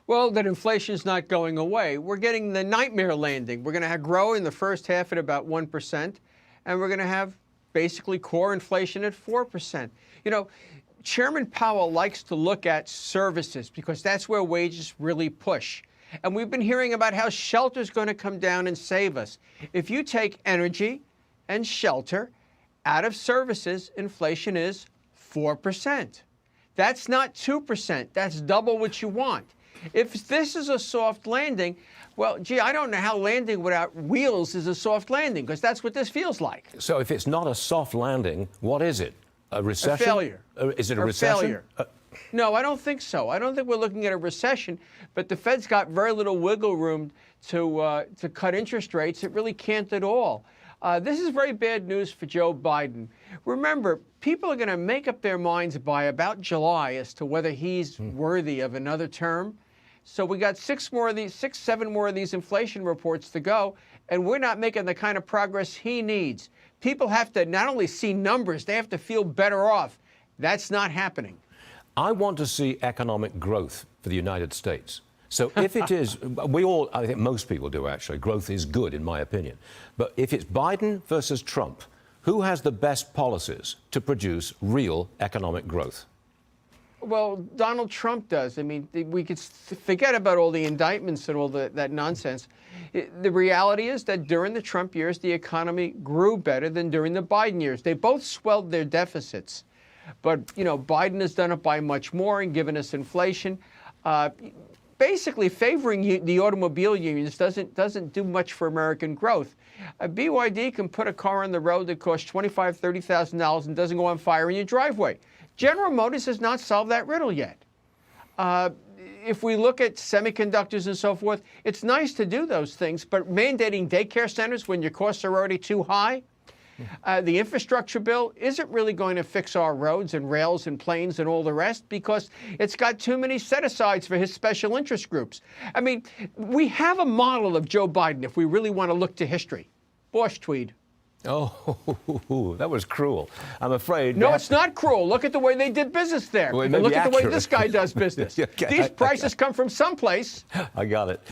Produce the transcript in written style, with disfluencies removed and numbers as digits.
Well, that inflation's not going away. We're getting the nightmare landing. We're going to grow in the first half at about 1%, and we're going to have basically core inflation at 4%. You know, Chairman Powell likes to look at services because that's where wages really push. And we've been hearing about how shelter's going to come down and save us. If you take energy and shelter out of services, inflation is 4%. That's not 2%. That's double what you want. If this is a soft landing, well, gee, I don't know how landing without wheels is a soft landing, because that's what this feels like. So if it's not a soft landing, what is it? A recession? A failure. Is it a recession? Failure. No, I don't think so. I don't think we're looking at a recession, but the Fed's got very little wiggle room to cut interest rates. It really can't at all. This is very bad news for Joe Biden. Remember, people are going to make up their minds by about July as to whether he's worthy of another term. So we got six, seven more of these inflation reports to go, and we're not making the kind of progress he needs. People have to not only see numbers, they have to feel better off. That's not happening. I want to see economic growth for the United States. So if it is, I think most people do actually, growth is good in my opinion. But if it's Biden versus Trump, who has the best policies to produce real economic growth? Well, Donald Trump does. I mean, we could forget about all the indictments and all that nonsense. The reality is that during the Trump years, the economy grew better than during the Biden years. They both swelled their deficits. But, you know, Biden has done it by much more and given us inflation. Basically, favoring the automobile unions doesn't do much for American growth. BYD can put a car on the road that costs $25,000, $30,000 and doesn't go on fire in your driveway. General Motors has not solved that riddle yet. If we look at semiconductors and so forth, it's nice to do those things, but mandating daycare centers when your costs are already too high, the infrastructure bill isn't really going to fix our roads and rails and planes and all the rest because it's got too many set-asides for his special interest groups. I mean, we have a model of Joe Biden if we really want to look to history. Bosch Tweed. Oh, that was cruel. I'm afraid. No, it's not cruel. Look at the way they did business there. Well, and look at the way accurate. this guy does business. Okay, These prices come from someplace. I got it.